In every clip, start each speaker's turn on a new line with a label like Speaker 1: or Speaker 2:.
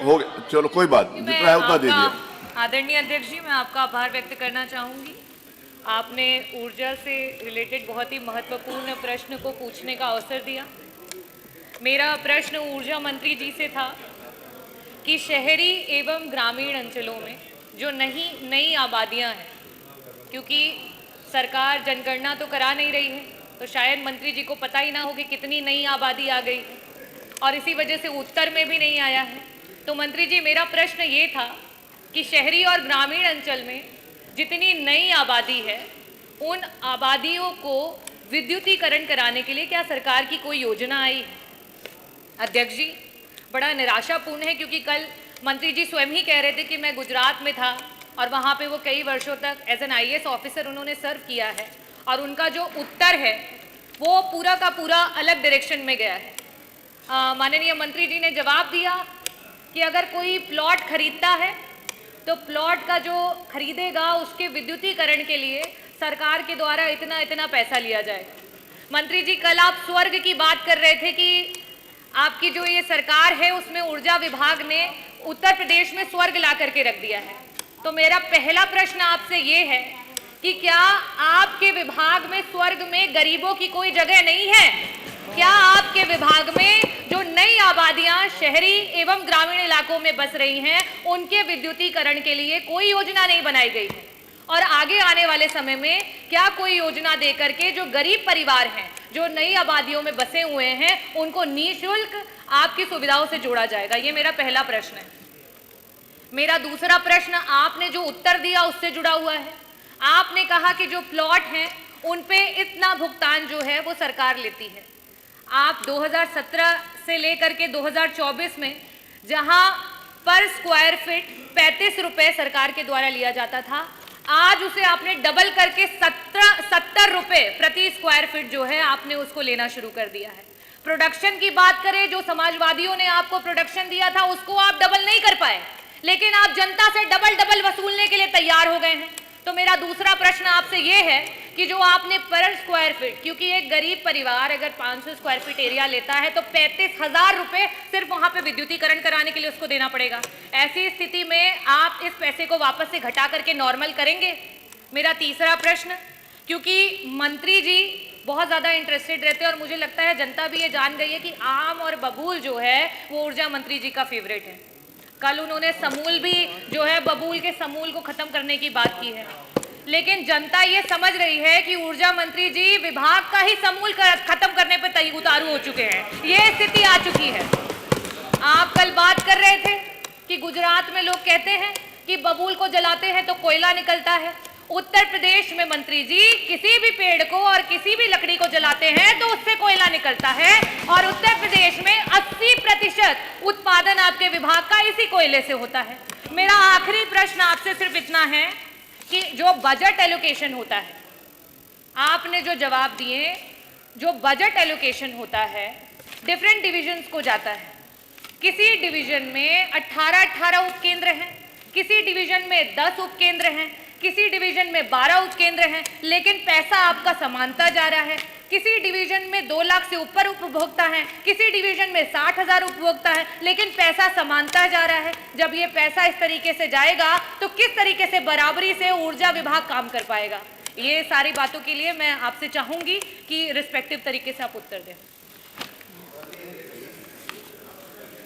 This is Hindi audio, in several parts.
Speaker 1: हो गया, चलो कोई बात, जितना है उतना दे दिया।
Speaker 2: आदरणीय अध्यक्ष जी, मैं आपका आभार व्यक्त करना चाहूँगी। आपने ऊर्जा से रिलेटेड बहुत ही महत्वपूर्ण प्रश्न को पूछने का अवसर दिया। मेरा प्रश्न ऊर्जा मंत्री जी से था कि शहरी एवं ग्रामीण अंचलों में जो नई आबादियां हैं, क्योंकि सरकार जनगणना तो करा नहीं रही है, तो शायद मंत्री जी को पता ही ना हो कि कितनी नई आबादी आ गई है, और इसी वजह से उत्तर में भी नहीं आया है। तो मंत्री जी, मेरा प्रश्न ये था कि शहरी और ग्रामीण अंचल में जितनी नई आबादी है, उन आबादियों को विद्युतीकरण कराने के लिए क्या सरकार की कोई योजना आई है? अध्यक्ष जी, बड़ा निराशापूर्ण है, क्योंकि कल मंत्री जी स्वयं ही कह रहे थे कि मैं गुजरात में था और वहाँ पे वो कई वर्षों तक एज एन IAS ऑफिसर उन्होंने सर्व किया है, और उनका जो उत्तर है वो पूरा का पूरा अलग डायरेक्शन में गया है। माननीय मंत्री जी ने जवाब दिया कि अगर कोई प्लॉट खरीदता है तो प्लॉट का जो खरीदेगा उसके विद्युतीकरण के लिए सरकार के द्वारा इतना इतना पैसा लिया जाएगा। मंत्री जी, कल आप स्वर्ग की बात कर रहे थे कि आपकी जो ये सरकार है उसमें ऊर्जा विभाग ने उत्तर प्रदेश में स्वर्ग ला करके रख दिया है। तो मेरा पहला प्रश्न आपसे ये है कि क्या आपके विभाग में स्वर्ग में गरीबों की कोई जगह नहीं है? क्या आपके विभाग में जो नई आबादियां शहरी एवं ग्रामीण इलाकों में बस रही हैं उनके विद्युतीकरण के लिए कोई योजना नहीं बनाई गई है? और आगे आने वाले समय में क्या कोई योजना दे करके जो गरीब परिवार हैं, जो नई आबादियों में बसे हुए हैं, उनको निःशुल्क आपकी सुविधाओं से जोड़ा जाएगा? ये मेरा पहला प्रश्न है। मेरा दूसरा प्रश्न आपने जो उत्तर दिया उससे जुड़ा हुआ है। आपने कहा कि जो प्लॉट हैं उन पे इतना भुगतान जो है वो सरकार लेती है। आप 2017 से लेकर के 2024 में जहां पर स्क्वायर फीट 35 रुपए सरकार के द्वारा लिया जाता था, आज उसे आपने डबल करके 70 रुपए प्रति स्क्वायर फीट जो है आपने उसको लेना शुरू कर दिया है। प्रोडक्शन की बात करें, जो समाजवादियों ने आपको प्रोडक्शन दिया था उसको आप डबल नहीं कर पाए, लेकिन आप जनता से डबल वसूलने के लिए तैयार हो गए हैं। तो मेरा दूसरा प्रश्न आपसे ये है कि जो आपने पर स्क्वायर फीट, क्योंकि एक गरीब परिवार अगर 500 स्क्वायर फीट एरिया लेता है तो 35,000 रुपए सिर्फ वहां पे विद्युतीकरण कराने के लिए उसको देना पड़ेगा। ऐसी स्थिति में आप इस पैसे को वापस से घटा करके नॉर्मल करेंगे? मेरा तीसरा प्रश्न, क्योंकि मंत्री जी बहुत ज़्यादा इंटरेस्टेड रहते हैं और मुझे लगता है जनता भी ये जान गई है कि आम और बबूल जो है वो ऊर्जा मंत्री जी का फेवरेट है। कल उन्होंने समूल भी जो है बबूल के समूल को खत्म करने की बात की है, लेकिन जनता ये समझ रही है कि ऊर्जा मंत्री जी विभाग का ही समूल खत्म करने पर उतारू हो चुके हैं। ये स्थिति आ चुकी है। आप कल बात कर रहे थे कि गुजरात में लोग कहते हैं कि बबूल को जलाते हैं तो कोयला निकलता है। उत्तर प्रदेश में मंत्री जी किसी भी पेड़ को और किसी भी लकड़ी को जलाते हैं तो उससे कोयला निकलता है, और उत्तर प्रदेश में 80% उत्पादन आपके विभाग का इसी कोयले से होता है। मेरा आखिरी प्रश्न आपसे सिर्फ इतना है कि जो बजट एलोकेशन होता है, आपने जो जवाब दिए, जो बजट एलोकेशन होता है डिफरेंट डिविजन्स को जाता है। किसी डिवीजन में 18 उपकेंद्र हैं, किसी डिवीजन में 10 उपकेंद्र हैं, किसी डिवीजन में 12 उपकेंद्र हैं, लेकिन पैसा आपका समानता जा रहा है। किसी डिवीजन में 2 लाख से ऊपर उपभोक्ता हैं, किसी डिवीजन में 60,000 उपभोक्ता हैं, लेकिन पैसा समानता जा रहा है। जब ये पैसा इस तरीके से जाएगा तो किस तरीके से बराबरी से ऊर्जा विभाग काम कर पाएगा? ये सारी बातों के लिए मैं आपसे चाहूंगी कि रिस्पेक्टिव तरीके से आप उत्तर दें।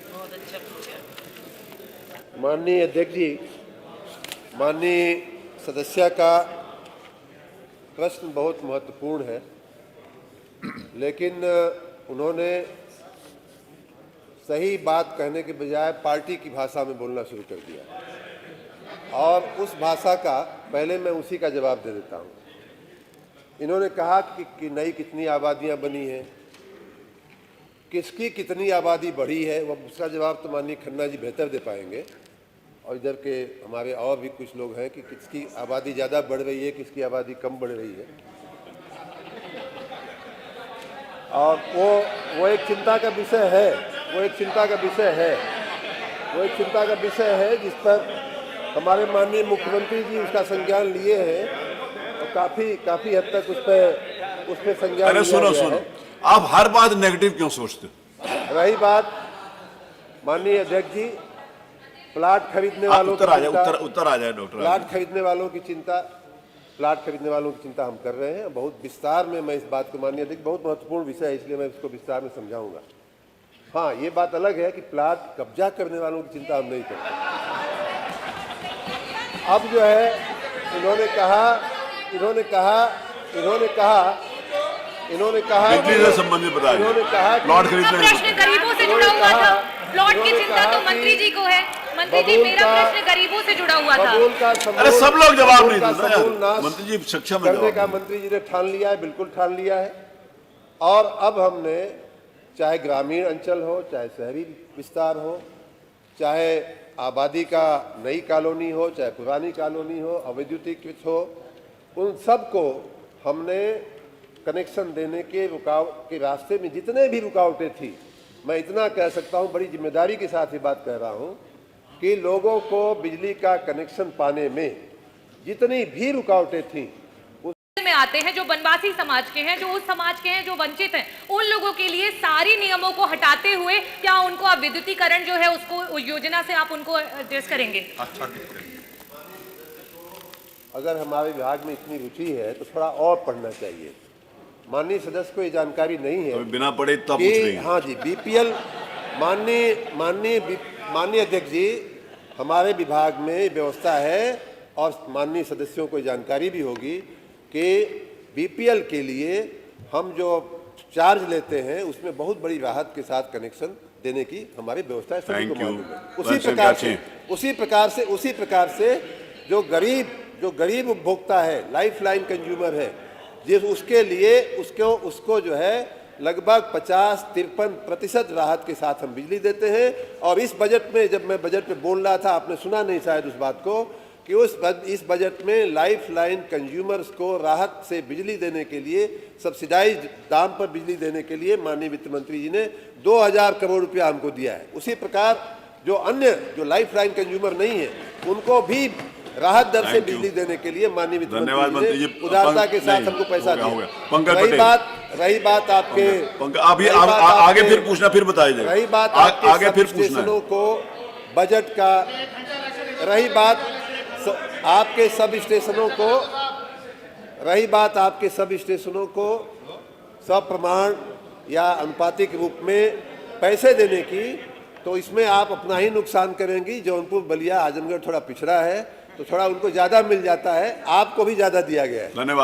Speaker 2: बहुत अच्छा पूछा
Speaker 3: माननीय अध्यक्ष जी, माननीय सदस्य का प्रश्न बहुत महत्वपूर्ण है, लेकिन उन्होंने सही बात कहने के बजाय पार्टी की भाषा में बोलना शुरू कर दिया, और उस भाषा का पहले मैं उसी का जवाब दे देता हूँ। इन्होंने कहा कि नई कितनी आबादियाँ बनी हैं, किसकी कितनी आबादी बढ़ी है, वह उसका जवाब तो माननीय खन्ना जी बेहतर दे पाएंगे, और इधर के हमारे और भी कुछ लोग हैं कि किसकी आबादी ज़्यादा बढ़ रही है, किसकी आबादी कम बढ़ रही है। और वो एक चिंता का विषय है, वो एक चिंता का विषय है जिस पर हमारे माननीय मुख्यमंत्री जी उसका संज्ञान लिए हैं, और काफ़ी हद तक उस पर संज्ञान।
Speaker 1: अरे सुनो, आप हर बात नेगेटिव क्यों सोचते हो?
Speaker 3: रही बात माननीय अध्यक्ष जी, प्लाट खरीदने
Speaker 1: आप
Speaker 3: वालों
Speaker 1: उत्तर
Speaker 3: की
Speaker 1: आ जाए,
Speaker 3: चिंता,
Speaker 1: उत्तर आ जाए डॉक्टर।
Speaker 3: प्लाट खरीदने वालों की चिंता, प्लाट खरीदने वालों की चिंता हम कर रहे हैं। बहुत विस्तार में मैं इस बात को माननीय अध्यक्ष, बहुत महत्वपूर्ण विषय है, इसलिए मैं इसको विस्तार में समझाऊंगा। हाँ, ये बात अलग है कि प्लाट कब्जा करने वालों की चिंता हम नहीं करते। अब जो है इन्होंने कहा
Speaker 1: बिजली से संबंधित बताइए,
Speaker 3: इन्होंने कहा कि
Speaker 1: प्लॉट
Speaker 2: का
Speaker 1: खरीदने
Speaker 2: प्रश्न गरीबों से जुड़ा हुआ था। प्लॉट की चिंता तो मंत्री जी को है। मंत्री जी, मेरा प्रश्न गरीबों से जुड़ा हुआ था।
Speaker 3: बबूल का समूल,
Speaker 1: अरे सब लोग जवाब नहीं
Speaker 3: बबूल का
Speaker 1: देते ना
Speaker 3: समूल
Speaker 1: यार।
Speaker 3: नाश
Speaker 1: मंत्री जी सक्षम है
Speaker 3: करने का
Speaker 1: जवाब
Speaker 3: मंत्री जी ने ठान लिया है, बिल्कुल ठान लिया है। और अब हमने चाहे ग्रामीण अंचल हो, चाहे शहरी विस्तार हो, चाहे आबादी का नई कॉलोनी हो, चाहे पुरानी कॉलोनी हो, अवैद्युतिकृत हो, उन सबको हमने कनेक्शन देने के के रास्ते में जितने भी रुकावटें थी, मैं इतना कह सकता हूं, बड़ी जिम्मेदारी के साथ ये बात कह रहा हूं कि लोगों को बिजली का कनेक्शन पाने में जितनी भी रुकावटें थी
Speaker 2: में आते हैं, जो वनवासी समाज के हैं, जो उस समाज के हैं जो वंचित हैं, उन लोगों के लिए सारी नियमों को हटाते हुए क्या उनको अब विद्युतीकरण जो है उसको योजना से आप उनको एड्रेस करेंगे?
Speaker 3: अगर हमारे विभाग में इतनी रुचि है तो थोड़ा और पढ़ना चाहिए। माननीय सदस्य को ये जानकारी नहीं है
Speaker 1: अभी बिना पढ़े तब पूछ रही
Speaker 3: कि
Speaker 1: है।
Speaker 3: हाँ जी, बीपीएल, माननीय अध्यक्ष जी, हमारे विभाग में व्यवस्था है और माननीय सदस्यों को जानकारी भी होगी कि बीपीएल के लिए हम जो चार्ज लेते हैं उसमें बहुत बड़ी राहत के साथ कनेक्शन देने की हमारी व्यवस्था है, सभी को मालूम है। उसी प्रकार से जो गरीब उपभोक्ता है, लाइफ लाइन कंज्यूमर है, जिस उसके लिए उसको जो है लगभग 50-53% राहत के साथ हम बिजली देते हैं। और इस बजट में, जब मैं बजट पे बोल रहा था, आपने सुना नहीं शायद उस बात को, कि इस बजट में लाइफ लाइन कंज्यूमर्स को राहत से बिजली देने के लिए, सब्सिडाइज्ड दाम पर बिजली देने के लिए माननीय वित्त मंत्री जी ने 2000 करोड़ रुपया हमको दिया है। उसी प्रकार जो अन्य जो लाइफ लाइन कंज्यूमर नहीं है उनको भी राहत दर से बिजली देने के लिए माननीय वित्त मंत्री जी ने उदारता के साथ हमको पैसा दिया। रही बात आपके
Speaker 1: अभी आगे फिर पूछना, फिर बताइए।
Speaker 3: रही बात
Speaker 1: आगे फिर
Speaker 3: स्टेशनों को बजट का, रही बात आपके सब स्टेशनों को, रही बात आपके सब स्टेशनों को सप्रमाण या अनुपातिक रूप में पैसे देने की, तो इसमें आप अपना ही नुकसान करेंगी। जौनपुर, बलिया, आजमगढ़ थोड़ा पिछड़ा है तो थोड़ा उनको ज्यादा मिल जाता है, आपको भी ज्यादा दिया गया है।
Speaker 1: धन्यवाद।